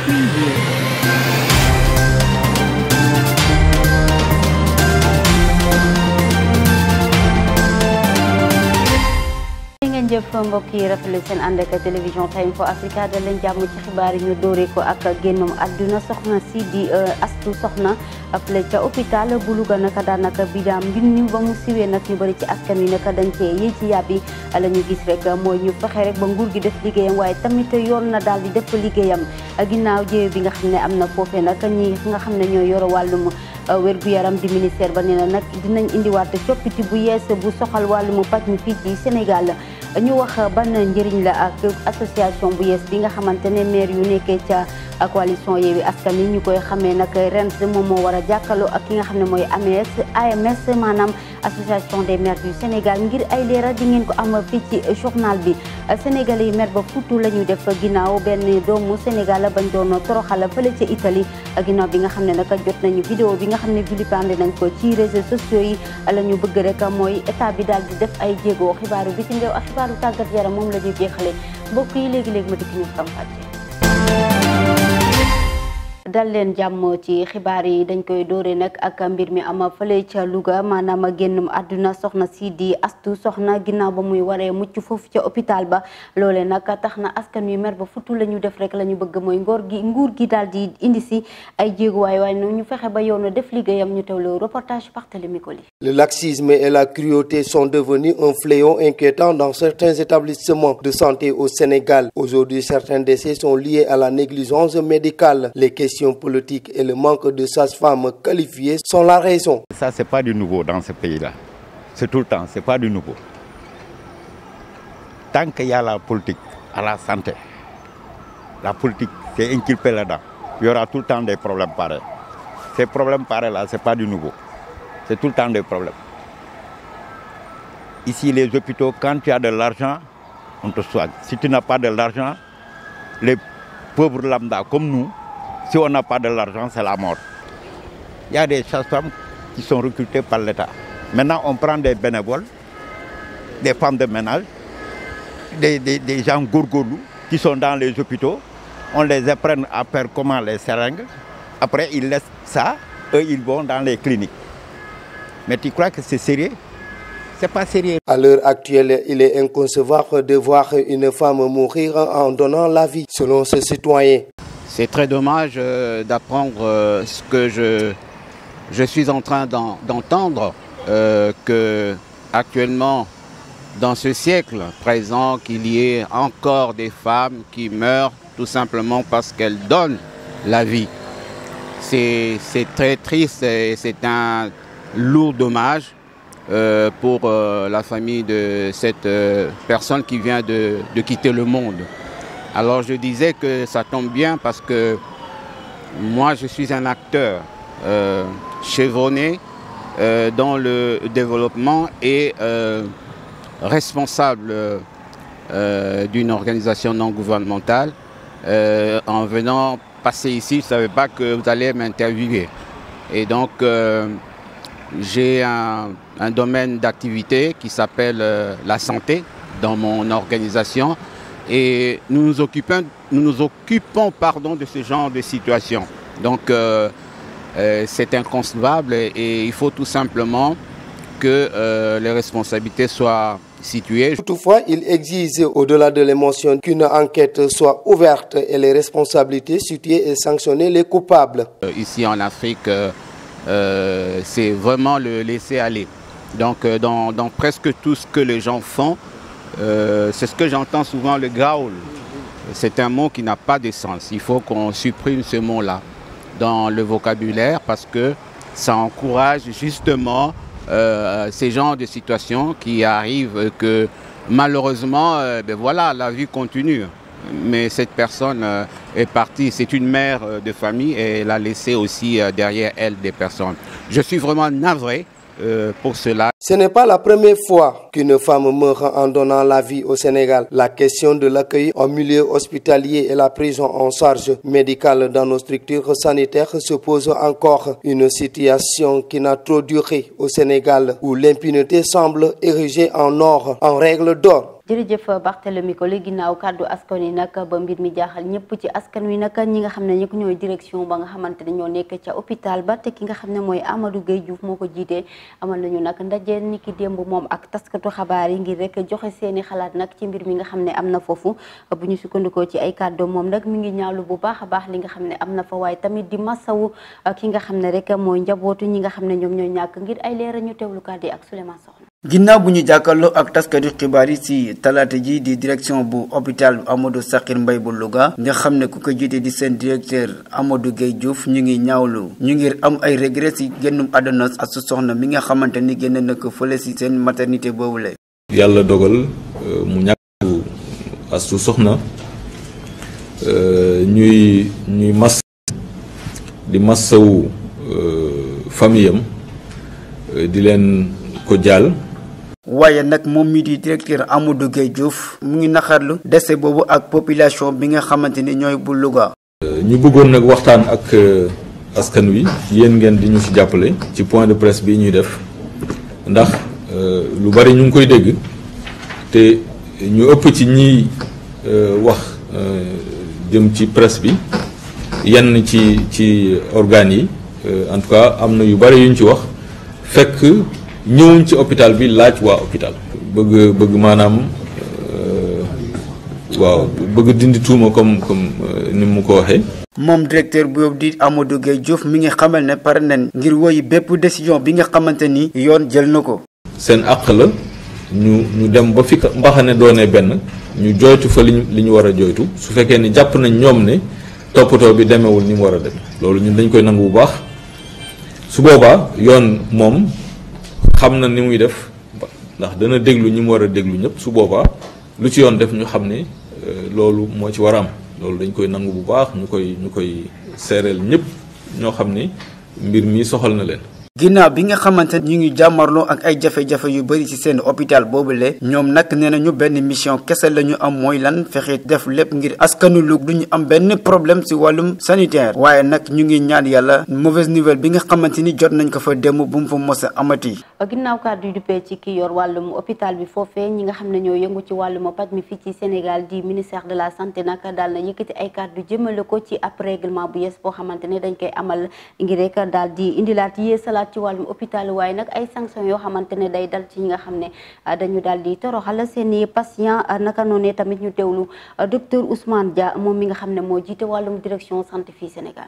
Preview. jëf mbokk yi rafetlu seen ànd ak télévision Time for Africa da leen jàmm ci xibaar yi ñu dooree ko ak génnum àdduna soxna si di Astou Sokhna fële ca hôpital bu Louga naka daanaka bidaam mbir mi ba mu siwee nag ñu bëri ci askan wi naka dañ cee yéeg ci yàbbi la ñu gis rek mooy ñu fexe rek ba nguur gi def liggéeyam waaye tamit yoon na daal di def liggéeyam ginnaaw jéew bi nga xam ne am na foofee nag ñi nga xam ne ñoo yor wàllum wér-gu-yaram di ministère ba nee na nag dinañ indiwaat coppiti bu yees bu soxal wàllum paj mi fii ci Sénégal ñu wax ban njëriñ la ak association bu yees bi nga xamante ne maire yu nekkee ca coalition Yewwi Askan Wi ñu koy xamee nag ren moom moo war a jàkkaarloo ak ki nga xam ne mooy AMS maanaam association des maires du Sénégal ngir ay leeral di ngeen ko am fii ci journal bi Sénégalais yi mer ba futu la ñu def ginnaaw benn doomu Sénégal bañ doon toroxal fële ca Italie ginnaaw bi nga xam ne nag jot nañu vidéo bi nga xam ne vilipendé nañ ko ci réseaux sociaux yi la ñu bëgg rek mooy état bi daal di def ay jéego xibaaru bitim réew ak xibaaru tàggat yaram moom la ñuy jeexale mbokk yi léegi-léegi ma dikk ñu faram fàcce dal leen jàmm ci xibaar yi dañ koy doore nag ak mbir mi am fële ca Louga maanaam génnum àdduna soxna si di Astou Sokhna ginnaaw ba muy waree mucc foofu ca hôpital ba loole nag tax na askan wi mer ba futu la ñu def rek la ñu bëgg mooy nguur gi daal di indi si ay jéeguwaay waaye ñu fexe ba yoon def liggéeyam ñu teewlu reportage Barthélémy Koli. Le laxisme et la cruauté sont devenus un fléau inquiétant dans certains établissements de santé au Sénégal. Aujourd'hui, certains décès sont liés à la négligence médicale. Les questions politiques et le manque de sages-femmes qualifiées sont la raison. Ça, c'est pas du nouveau dans ce pays-là. C'est tout le temps, c'est pas du nouveau. Tant qu'il y a la politique à la santé, la politique c'est inculpé là-dedans. Il y aura tout le temps des problèmes pareils. Ces problèmes pareils-là, c'est pas du nouveau. C'est tout le temps des problèmes. Ici, les hôpitaux, quand tu as de l'argent, on te soigne. Si tu n'as pas de l'argent, les pauvres lambda comme nous, si on n'a pas de l'argent, c'est la mort. Il y a des sages-femmes qui sont recrutées par l'État. Maintenant, on prend des bénévoles, des femmes de ménage, des gens gourgourous qui sont dans les hôpitaux. On les apprend à faire comment les seringues. Après, ils laissent ça, eux, ils vont dans les cliniques. Mais tu crois que c'est sérieux? C'est pas sérieux. À l'heure actuelle, il est inconcevable de voir une femme mourir en donnant la vie, selon ce citoyen. C'est très dommage d'apprendre ce que je suis en train d'entendre, que actuellement, dans ce siècle présent, qu'il y ait encore des femmes qui meurent tout simplement parce qu'elles donnent la vie. C'est très triste et c'est un lourd dommage pour la famille de cette personne qui vient de quitter le monde. Alors je disais que ça tombe bien parce que moi je suis un acteur chevronné dans le développement et responsable d'une organisation non gouvernementale. En venant passer ici, je ne savais pas que vous allez m'interviewer. Et donc j'ai un domaine d'activité qui s'appelle la santé dans mon organisation. Et nous nous occupons de ce genre de situation. Donc c'est inconcevable et il faut tout simplement que les responsabilités soient situées. Toutefois, il exige au-delà de l'émotion qu'une enquête soit ouverte et les responsabilités situées et sanctionner les coupables. Ici en Afrique, c'est vraiment le laisser aller. Donc dans presque tout ce que les gens font, c'est ce que j'entends souvent, le graoul. C'est un mot qui n'a pas de sens. Il faut qu'on supprime ce mot-là dans le vocabulaire parce que ça encourage justement ces genres de situations qui arrivent que malheureusement, voilà, la vie continue. Mais cette personne est partie, c'est une mère de famille et elle a laissé aussi derrière elle des personnes. Je suis vraiment navré pour cela. Ce n'est pas la première fois qu'une femme meurt en donnant la vie au Sénégal. La question de l'accueil en milieu hospitalier et la prise en charge médicale dans nos structures sanitaires se pose encore. Une situation qui n'a trop duré au Sénégal où l'impunité semble érigée en or, en règle d'or. jërëjëf Barthélemy Collé ginnaaw kàddu askan wi nag ba mbir mi jaaxal ñëpp ci askan wi nag ñi nga xam ne ñëpp ñooy direction ba nga xamante ne ñoo nekk ca hôpital ba te ki nga xam ne mooy Amadou Gueye Diouf moo ko jiitee amal nañu nag ndaje ni ki démb moom ak taskatu xabaar yi ngir rek joxe seeni xalaat nag ci mbir mi nga xam ne am na foofu bu ñu sukkandikoo ci ay kàddu moom nag mi ngi ñaawlu bu baax a baax li nga xam ne am na fa waaye tamit di masawu ki nga xam ne rek mooy njabootu ñi nga xam ne ñoom ñooy ñàkk ngir ay leeral ñu teewlu kàddu yi ak Souleymane Soxna. ginnaaw bu ñu jàkkaarloo ak taskatu xibaar yi ci talaata ji di direction bu hôpital Amadou Sakhir Mbaye bu Louga nga xam ne ku ko jiite di seen directeur Amadou Gueye Diouf ñu ngi ñaawlu ñu ngir am ay regret ci génnum àdduna Astou Sokhna mi nga xamante ni génn na ko fële ci seen maternité boobule. yàlla dogal mu ñàkk Astou Sokhna ñuy massawu famille am di leen ko jaal. waaye nag moom mii di directeur Amadou Gueye Diouf mu ngi naxarlu décès boobu ak population bi nga xamante ni ñooy bu Louga. ñu bëggoon nag waxtaan ak askan wi yéen ngeen di ñu ci jàppale ci point de presse bi ñuy def ndax lu bari ñu ngi koy dégg te ñu ëpp ci ñiy wax jëm ci presse bi yenn ci organes yi en tout cas am na yu bari yuñ ci wax fekk. ñëwuñ ci hôpital bi laaj waa hôpital bëgg maanaam bëgg dindi tuuma comme ni mu ko waxee. moom directeur bu di Amadou Gueye Diouf mi ngi xamal ne pare nañ ngir woyi bépp décision bi nga xamante ni yoon jël na ko. seen àq la ñu dem ba fi mbaxane doonee benn ñu jooytu fa li ñu war a jooytu su fekkee ni jàpp nañ ñoom ne toppatoo bi demewul ni mu war a dem loolu ñun dañ koy nangu bu baax su boobaa yoon moom. xam na ni muy def ndax dana déglu ñi mu war a déglu ñëpp su boobaa lu ci yoon def ñu xam ne loolu moo ci war a am loolu dañ koy nangu bu baax ñu koy seereel ñëpp ñoo xam ne mbir mi soxal na leen. ginnaaw bi nga xamante ñu ngi jàmmarloo ak ay jafe-jafe yu bëri ci seen hôpital boobule ñoom nag nee nañu benn mission kese la ñu am mooy lan fexe def lépp ngir askanu Louga du ñu am benn problème ci wàllum sanitaire waaye nag ñu ngi ñaan yàlla mauvaise nouvelle bi nga xamante ni jot nañ ko fa démb bu mu fa mos a amati. ginnaaw kàddu yu duppee ci ki yor wàllum hôpital bi foofee ñi nga xam ne ñoo yëngu ci wàllum paj mi fii ci Sénégal di ministère de la santé nag daal na yëkkati ay kàddu jëmale ko ci ab règlement bu yees boo xamante ne dañ koy amal ngir rek daal di indilaat yeesalaat ci wàllum hôpital waaye nag ay sanctions yoo xamante ne day dal ci ñi nga xam ne dañu daal di toroxal seeni patient naka noonu tamit ñu teewlu docteur Ousmane Dia moom mi nga xam ne moo jiite wàllum direction santé fii Sénégal.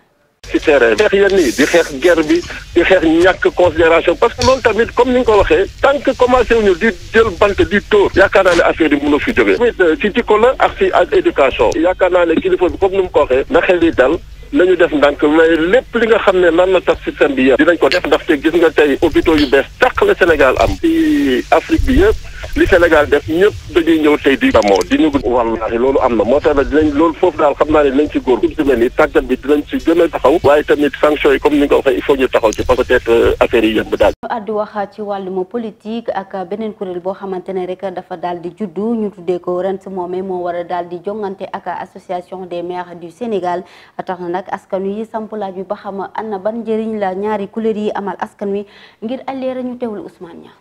ci terrain xeex yenn yi di xeex guerre bi di xeex ñàkk considération parce que loolu tamit comme ni nga ko waxee tant que commencé wuñu di jël bant di tóor yaakaar naa ne affaire yi mën a fi jógee tamit ci jikko la ak ci éducation yaakaar naa ne kilifa bi comme ni mu ko waxee na xel yi dal nañu def ndànk mais lépp li nga xam ne nan la tax système bi yëpp dinañ ko def ndaxte gis nga tey hôpitaux yu bees tàq la Sénégal am ci Afrique bi yëpp li Sénégal def ñëpp dañuy ñëw tey di damoo di ñu wallaahi loolu am na moo tax nag dinañ loolu foofu daal xam naa ne dinañ ci góor su mel ni tàggat bi dinañ ci gën a taxaw waaye tamit sanction yi comme ni nga ko waxee il faut ñu taxaw ci parce que peut-être affaire yi yëpp daal. ñu àddu wax ci wàllum politique ak beneen kuréel boo xamante ne rek dafa daal di juddu ñu tuddee ko ren si moomee moo war a daal di jongante ak association des maires du Sénégal tax na nag askan wi samp laaj bi ba xam ana ban njëriñ la ñaari couleur yi amal askan wi ngir alleera ñu teewul Ousmane Niang.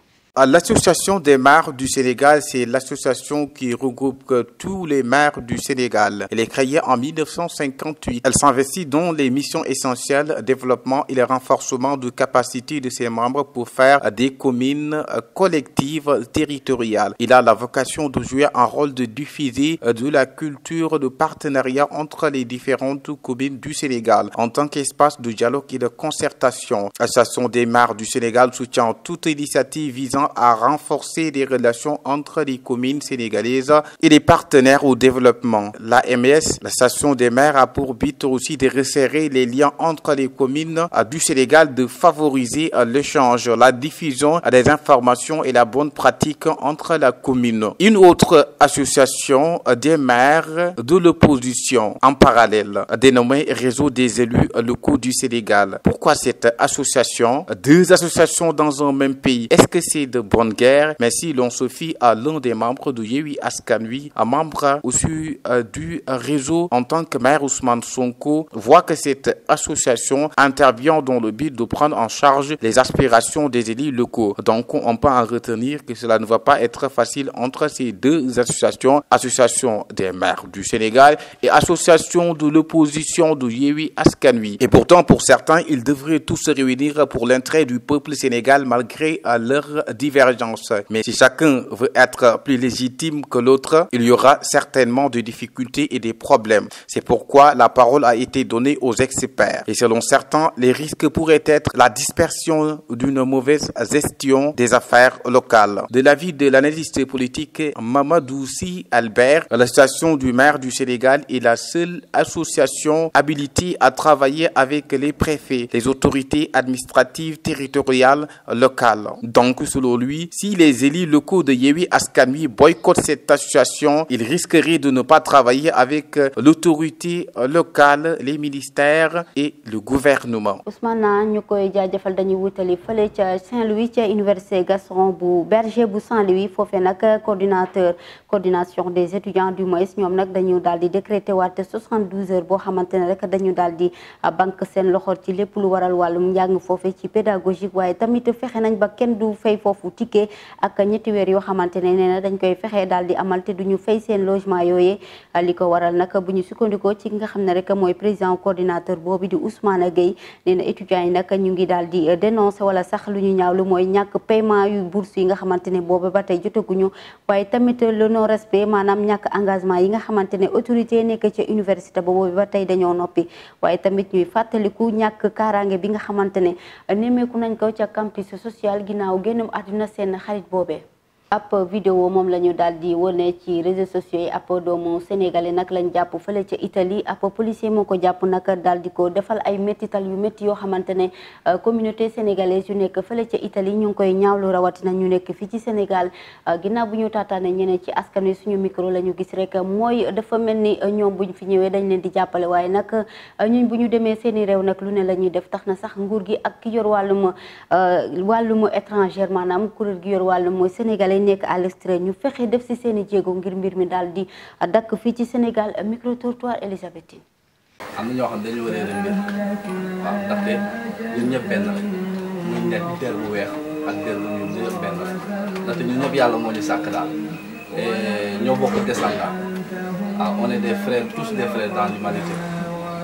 L'association des maires du Sénégal, c'est l'association qui regroupe tous les maires du Sénégal. Elle est créée en 1958. Elle s'investit dans les missions essentielles, développement et le renforcement de capacités de ses membres pour faire des communes collectives territoriales. Il a la vocation de jouer un rôle de diffuser de la culture de partenariat entre les différentes communes du Sénégal en tant qu'espace de dialogue et de concertation. L'association des maires du Sénégal soutient toute initiative visant à renforcer les relations entre les communes sénégalaises et les partenaires au développement. L'AMS, l'association des maires, a pour but aussi de resserrer les liens entre les communes du Sénégal, de favoriser l'échange, la diffusion des informations et la bonne pratique entre la commune. Une autre association des maires de l'opposition en parallèle, dénommée Réseau des élus locaux du Sénégal. Pourquoi cette association? Deux associations dans un même pays. Est-ce que c'est de de bonne guerre, mais si l'on se fie à l'un des membres de Yewwi Askan Wi, un membre aussi du réseau en tant que maire, Ousmane Sonko, voit que cette association intervient dans le but de prendre en charge les aspirations des élus locaux. Donc on peut en retenir que cela ne va pas être facile entre ces deux associations, association des maires du Sénégal et association de l'opposition de Yewwi Askan Wi. Et pourtant, pour certains, ils devraient tous se réunir pour l'intérêt du peuple sénégal malgré leurs divergences. Mais si chacun veut être plus légitime que l'autre, il y aura certainement des difficultés et des problèmes. C'est pourquoi la parole a été donnée aux experts. Et selon certains, les risques pourraient être la dispersion d'une mauvaise gestion des affaires locales. De l'avis de l'analyste politique Mamadou Sy Albert, l'association du maire du Sénégal est la seule association habilitée à travailler avec les préfets, les autorités administratives territoriales locales. Donc, selon lui, si les élus locaux de Yewwi Askan Wi boycottent cette association, ils risqueraient de ne pas travailler avec l'autorité locale, les ministères et le gouvernement. Ousmane ñu koy jaajëfal dañuy wutali fële ca Saint-Louis ca université Gaston Berger bu Saint-Louis foofee nag coordination des étudiants du moins ñoom nag dañu daal di décréter waat 72 heures boo xamante ne rek dañu daal di banque seen loxo ci lépp lu waral wàllum njàng foofee ci pédagogique waaye tamit fexe nañ ba kenn du fay foofu ticket ak ñetti weer yoo xamante ne nee na dañ koy fexe daal di amal te duñu fay seen logement yooyee li ko waral nag bu ñu sukkandikoo ci nga xam ne rek mooy président coordinateur boobu di Ousmane Gueye nee na étudiants yi nag ñu ngi daal di dénoncer wala sax lu ñu ñaaw lu mooy ñàkk paiement yu bourse yi nga xamante ne boobu ba tey jotaguñu waaye tamit le non respect maanaam ñàkk engagement yi nga xamante ne autorité nekk ca université ba boobu ba tey dañoo noppi waaye tamit ñuy fàttaliku ñàkk kaaraange bi nga xamante ne nemmeeku nañ ko ca campus social ginnaaw génnum àdduna seen xarit boobee. ab vidéo moom la ñu daal di wane ci réseaux sociaux yi ab doomu sénégalais nag lañ jàpp fële ca Italie ab policier moo ko jàpp nag daal di ko defal ay métital yu métti yoo xamante ne communauté sénégalaise yu nekk fële ca Italie ñu ngi koy ñaawlu rawatina ñu nekk fii ci Sénégal ginnaaw bu ñu taataane ñeneen ci askan wi suñu micro la ñu gis rek mooy dafa mel ni ñoom buñ fi ñëwee dañ leen di jàppale waaye nag ñun bu ñu demee seeni réew nag lu ne la ñuy def tax na sax nguur gi ak ki yor wàllum étranger maanaam kuréel gi yor wàllum sénégalais nekk à l'extérieur ñu fexe def ci seeni jéego ngir mbir mi daal di dakk fii ci Sénégal micro trottoir Elisabeth. am na ñoo xam dañu war a mbir waaw ndaxte ñun ñëpp benn la ñu nekk der bu weex ak der bu ñuul ñun ñëpp benn la ndaxte ñun ñëpp yàlla moo ñu sàkk daal ñoo bokk descendant waaw on est des frères tous des frères dans l'humanité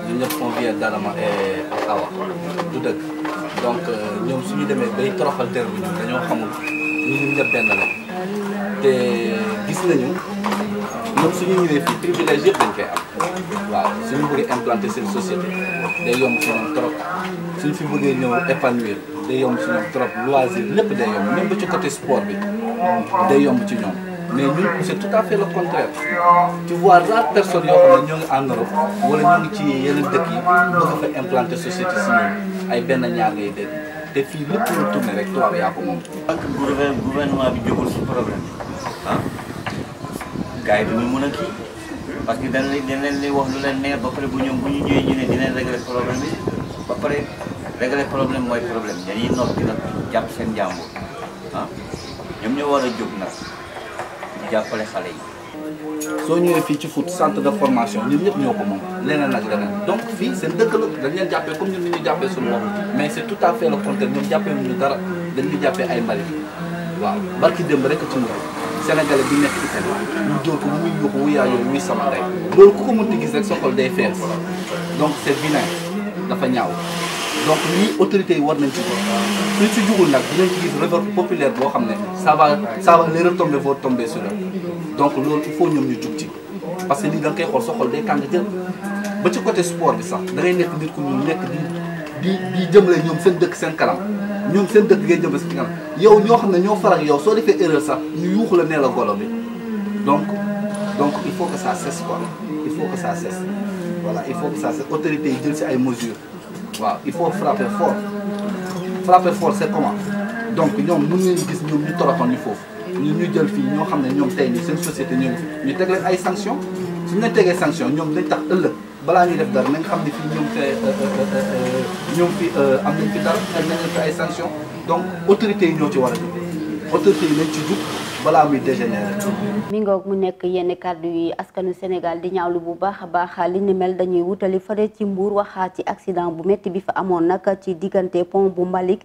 ñun ñëpp on vient d'Adama et Awa du dëgg donc ñoom suñu demee bay toroxal der bu ñuul dañoo xamul ñun ñëpp benn la te gis nañu ñoom suñu ñëwee fii privilège yëpp dañ koy am waaw suñu bëggee implanter seen société day yomb si ñoom trop suñu fi bëggee ñëw épanouir day yomb si ñoom trop loisir lépp day yomb même ba ci côté sport bi day yomb ci ñoom mais ñun c'est tout à fait le contraire tu vois rares personnes yoo xam ne ñoo ngi en Europe wala ñoo ngi ci yeneen dëkk yi bëgg fa implanter société si ñun ay benn ñaar ngay dégg te fii lépp lu tourné rek tubaab yaa ko moom. donc gouvernement bi jógul si problème ah gars yi duñu mën a kii parce que dañ leen di wax lu leen neex ba pare bu ñu ñëwee ñu ne dinañ régler problème bi ba pare régler problème mooy problème dañuy noppi nag jàpp seen jàmbur ah ñoom ñoo war a jóg nag di jàppale xale yi. soo ñëwee fii ci foot centre de formation ñun ñëpp ñoo ko moom leneen ak leneen donc fii seen dëkk la dañ leen jàppee comme ñun ni ñu jàppee suñu bopp mais c'est tout à fait le contraire ñoom jàppee ñu dara dañ ñu jàppee ay mbalit waaw barki démb rek ci ñun Sénégalais bi nekk Italie ñu dóor ko muy yuuxu wuyaa yow muy sama ndey loolu ku ko mënti gis rek sa xol day fees donc c'est vilain dafa ñaaw donc lii autorités yi war nañ ci ko suñ si jugul nag dinañ ci gis révolte populaire boo xam ne ça va les retombées vont tomber sur eux donc loolu il faut ñoom ñu jug ci parce que lii da nga koy xool sa xol day tàng jël ba ci côté sport bi sax da ngay nekk nit ku ñu nekk di jëmale ñoom seen dëkk seen kanam ñoom seen dëkk ngay jëmale seen kanam yow ñoo xam ne ñoo faral yow soo defee erreur sax ñu yuuxu la nee la golo bi donc il faut que ça cesse quoi il faut que ça cesse voilà il faut que ça cesse autorités yi jël si ay mesures waaw il faut frapper fort c'est comment donc ñoom mën ngeen gis ñoom ñu toroxoon ñu foofu ñu jël fii ñoo xam ne ñoom tey nii seen société ñoo ngi fi ñu teg leen ay sanctions suñu leen tegee sanctions ñoom dañ tax ëllëg balaa ñuy def dara nañ xam ne fii ñoom fi am nañ fi dara nañ leen fi ay sanctions donc autorités yi ñoo ci war a jóg autorité yi nañ ci jug balaa muy dégénérer. mi ngoog mu nekk yenn kàddu yi askanu Sénégal di ñaawlu bu baax a baax li ni mel dañuy wutali fare ci Mbour waxaat ci accident bu métti bi fa amoon nag ci diggante pont bu Malick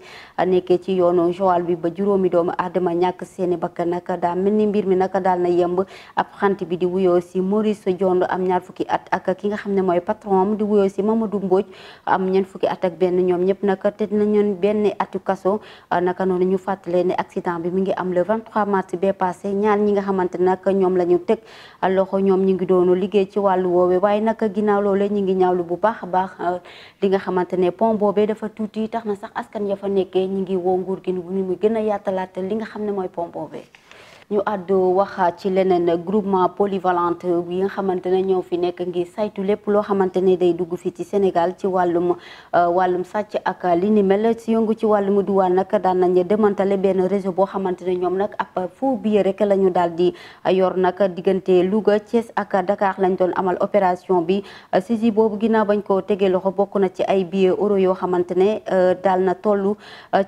nekkee ci yoonu Joal bi ba juróomi doomu aadama ñàkk seeni bakkan nag daa mel ni mbir mi nag daal na yemb ab xant bi di wuyoo si Maurice Diond am ñaar fukki at ak ki nga xam ne mooy patron am di wuyoo si Mamadou Mbodj am ñeent fukki at ak benn ñoom ñëpp nag tëj nañu benn atu kaso naka noonu ñu fàttale ne accident bi mi ngi am le 23 mars bee passé ñaar ñi nga xamante nag ñoom la ñu teg loxo ñoom ñu ngi doonu liggéey ci wàllu woowe waaye nag ginnaaw loole ñu ngi ñaawlu bu baax a baax li nga xamante ne pont boobee dafa tuuti tax na sax askan ya fa nekkee ñu ngi woo nguur gi ni muy gën a yaatalaat li nga xam ne mooy pont boobee. ñu àddu wax ci leneen groupement polyvalente yi nga xamante ne ñoo fi nekk ngir saytu lépp loo xamante ne day dugg fii ci Sénégal ci wàllum sàcc ak li ni mel si yëngu ci wàllum duwaan nag daan nañ démantale benn réseau boo xamante ne ñoom nag ab faux billet rek la ñu daal di yor nag diggante Louga Thiès ak Dakar lañ doon amal opération bi saisi boobu ginnaaw bañ ko tegee loxo bokk na ci ay billets euro yoo xamante ne daal na toll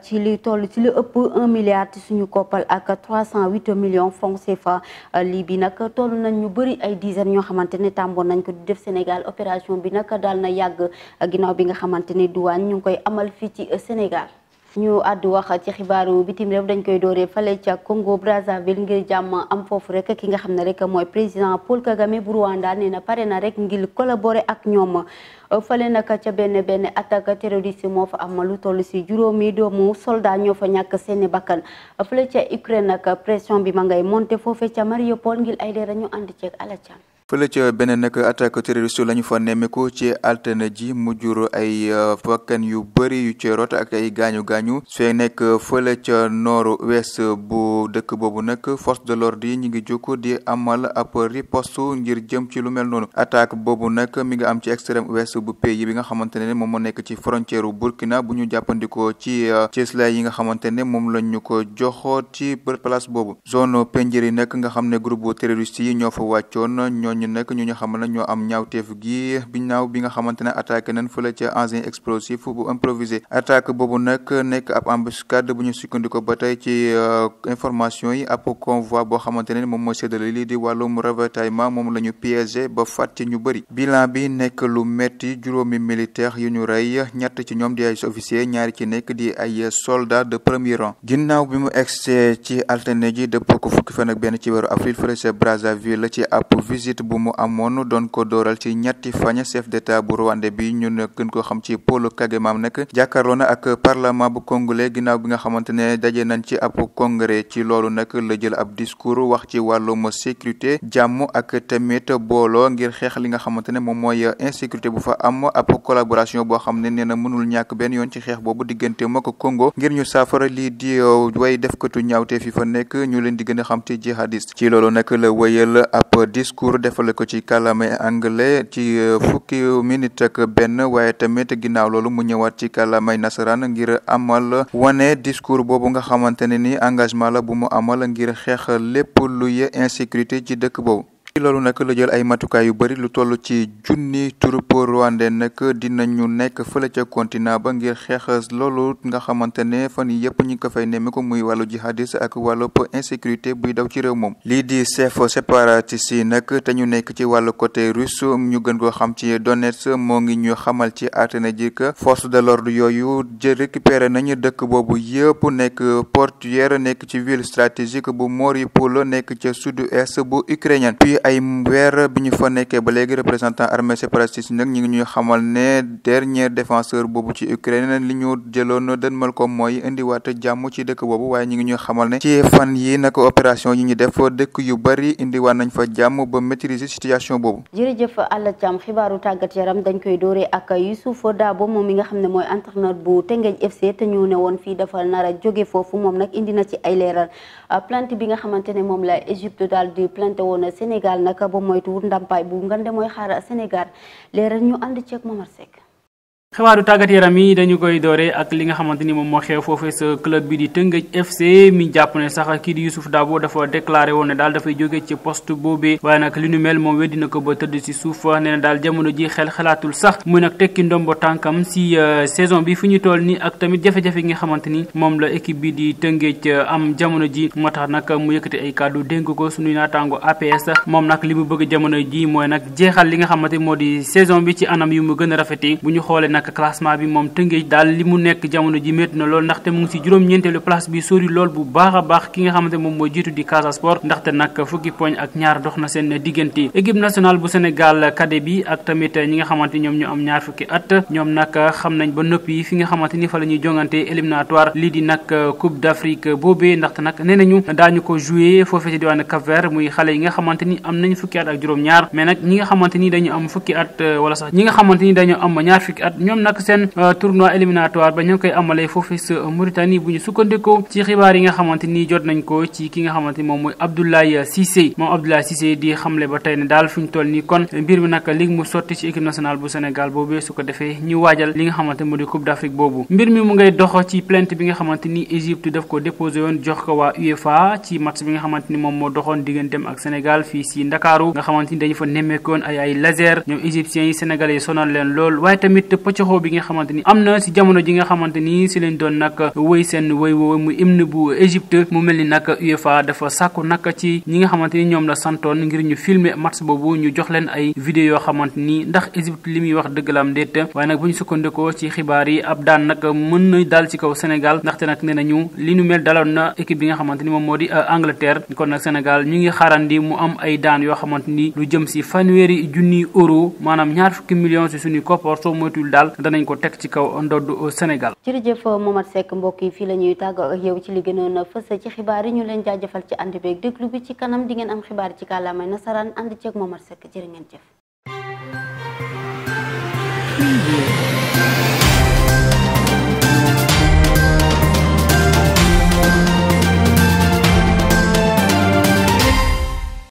ci lu ëpp 1 milliard ci suñu koppal ak 308 millions francs CFA lii bi nag toll nañ ñu bëri ay dizaines ñoo xamante ne tàmboon nañ ko di def Sénégal opération bi nag daal na yàgg ginnaaw bi nga xamante ne douane ñu ngi koy amal fii ci Sénégal. ñu àddu wax ci xibaaru bitim réew dañ koy dooree fale ca Congo Brazzaville ngir jàmm am foofu rek ki nga xam ne rek mooy président Paul Kagame bu Rwanda nee na pare na rek ngir collaborer ak ñoom fale nag ca benn attaque terroriste moo fa am lu toll si juróomi doomu soldat ñoo fa ñàkk seeni bakkan fale ca Ukraine nag pression bi ma ngay monter foofe ca Mariupol ngir ay leeral ñu ànd ceeg Alassane. fële ca beneen nag attaque terroriste la ñu fa nemmeeku ci altine ji mu jur ay bakkan yu bëri yu ci rot ak ay gaañu fee nekk fële ca nord-ouest bu dëkk boobu nag force de l'ordre yi ñu ngi jóg di amal ab riposte ngir jëm ci lu mel noonu attaque boobu nag mi ngi am ci extrême ouest bu pays bi nga xamante ne moom moo nekk ci frontière Burkina bu ñu jàppandikoo ci cëslaay yi nga xamante ne moom lañ ñu ko joxoo ci place boobu zone Penjeri nag nga xam ne groupe terroriste yi ñoo fa wàccoon ñu nekk ñu xamal na ñoo am ñaawteef gi binaaw bi nga xamante ne attaqué nañ fële ca engin explosif bu improvisé attaque boobu nag nekk ab embuscade bu ñu sukkandiko ba tey ci information yi ab convoi boo xamante ne moom mooy séddale lii di wàllum ravitaillement moom la ñu piégé ba faat ci ñu bëri bilan bi nekk lu metti juróomi militaire yu ñu rey ñett ci ñoom di ay officier ñaari ci nekk di ay soldats de premier rang ginnaaw bi mu egsee ci altine ji dëppoo ko fukki fan ak benn ci weeru avril fële ca Brazzaville ci ab visite bu mu amoon doon ko dooral ci ñetti fañ chef d'état bu Rwanda bi ñun gën ko xam ci Paul Kagame am nag jàkkaarloo na ak parlement bu congolais ginnaaw bi nga xamante ne daje nañ ci ab congrès ci loolu nag la jël ab discours wax ci wàllum sécurité jàmm ak tamit booloo ngir xeex li nga xamante ne moom mooy insécurité bu fa am ab collaboration boo xam ne nee na mënul ñàkk benn yoon ci xeex boobu diggante moo ko Congo ngir ñu saafara lii di way defkatu ñaawte fi fa nekk ñu leen di gën a xam ci jihadiste ci loolu nag la wëyal ab discours defale ko ci kàllaamay anglais ci fukki minute ak benn waaye tamit ginnaaw loolu mu ñëwaat ci kàllaamay nasaraan ngir amal wane discours boobu nga xamante ne ni engagement la bu mu amal ngir xeex lépp luy insécurité ci dëkk boobu. ci loolu nag la jël ay matukaay yu bëri lu toll ci junni troupe rwandais nag dinañu nekk fële ca continent ba ngir xeex loolu nga xamante ne fan yii yëpp ñu ngi ko fay nemmeeku muy wàllu jihadiste ak wàllu insécurité buy daw ci réew moom. lii di chef séparatiste yi nag te ñu nekk ci wàllu côté russe ñu gën koo xam ci Donetsk moo ngi ñu xamal ci àttana ji que force de l'ordre yooyu récupéré nañu dëkk boobu yëpp nekk portuaire nekk ci ville stratégique bu Mariupol nekk ca sud-est bu ukrainien. ay weer bi ñu fa nekkee ba léegi représentant armée séparatiste nag ñi ngi ñuy xamal ne dernier défenseur boobu ci Ukraine li ñu jëloon dënmal ko mooy indiwaat jàmm ci dëkk boobu waaye ñi ngi ñuy xamal ne ci fan yi nag opération yi ñu def dëkk yu bari indiwaat nañ fa jàmm ba maîtriser situation boobu. jërëjëf Alla Thiam xibaaru tàggat yaram dañ koy dooree ak Youssouf Dabo moom mi nga xam ne mooy entraîneur bu Teungueth FC te ñu ne woon fii dafa nar a jóge foofu moom nag indi na ci ay leeral plainte bi nga xamante ne moom la Égypte daal di plainte woon Sénégal naka ba moytu ndàmpaay bu ngande mooy xaar Sénégal leeral ñu ànd ceeg Momar Seck xibaaru tàggat yaram yi dañu koy doore ak li nga xamante ni moom moo xew foofee sa club bi di Teungueth FC mi jàpp ne sax kii di Youssouf Dabo dafa déclaré woon ne daal dafay jóge ci poste boobee waaye nag li nu mel moom weddi na ko ba tëdd si suuf nee na daal jamono ji xalaatul sax muy nag tekki ndombo tànkam si saison bi fi ñu toll ni ak tamit jafe-jafe yi nga xamante ni moom la équipe bi di Teungueth am jamono ji moo tax nag mu yëkkati ay kàddu dénk ko suñuy naataango APS moom nag li mu bëgg jamono ji mooy nag jeexal li nga xamante moo di saison bi ci anam yu mu gën a rafetee bu ñu xoolee classement bi moom Teungueth daal li mu nekk jamono ji métti na lool ndaxte mu ngi si juróom-ñeenteelu place bi sori lool bu baax a baax ki nga xamante moom mooy jiitu di Casa Sport ndaxte nag fukki poñ ak ñaar dox na seen diggante équipe nationale bu Sénégal cadet bi ak tamit ñi nga xamante ñoom ñu am ñaar fukki at ñoom nag xam nañ ba noppi fi nga xamante ni fa la ñuy jongante éliminatoire lii di nag Coupe d'Afrique boobee ndaxte nag nee nañu daañu ko joué foofee ci diwaanu Cap-Vert muy xale yi nga xamante ni am nañ fukki at ak juróom-ñaar mais nag ñi nga xamante ni dañu am fukki at wala sax ñi nga xamante ni dañu am ñaar fukki at ñoom nag seen tournoi éliminatoire ba ñu koy amalee foofu sa Mauritanie bu ñu sukkandikoo ci xibaar yi nga xamante ni jot nañ ko ci ki nga xamante ni moom mooy Abdoulaye Cissé moom Abdoulaye Cissé di xamle ba tey ne daal fi ñu toll nii kon mbir mi nag léegi mu sotti ci équipe nationale bu Sénégal boobee su ko defee ñu waajal li nga xamante mu di Coupe d'Afrique boobu mbir mi mu ngay dox ci plainte bi nga xamante ni Égypte daf ko déposé woon jox ko waa UEFA ci match bi nga xamante ni moom moo doxoon digganteem ak Sénégal fii si Ndakaaru nga xamante ni dañu fa nemmeekoon ay laser ñoom égyptiens yi sénégalais yi sonal leen lool waaye tamit pëccaxoo bi nga xamante ni am na si jamono ji nga xamante ni si lañ doon nag wëy seen wëy woowu mu hymne bu Égypte mu mel ni nag UEFA dafa sàkku nag ci ñi nga xamante ni ñoom la santoon ngir ñu filmer match boobu ñu jox leen ay vidéo yoo xamante ni ndax Égypte li muy wax dëgg la am déet waaye nag bu ñu sukkandikoo ci xibaar yi ab daan nag mën na dal ci kaw Sénégal ndaxte nag nee nañu li nu mel daloon na équipe bi nga xamante ni moom moo di Angleterre kon nag Sénégal ñu ngi xaarandi mu am ay daan yoo xamante ni lu jëm si fanweeri junni euro maanaam ñaar fukki millions si suñuy koppar soo moytul daal danañ ko teg ci kaw ndoddu Sénégal. jërëjëf Momad Seck mbokk yi fii la ñuy tàggoo ak yow ci li gënoon a fës ci xibaar yi ñu leen jaajëfal ci ànd beeg déglu bi ci kanam di ngeen am xibaar ci kàllaamay nasaraan ànd ceeg Momad Seck jërë ngeen jëf.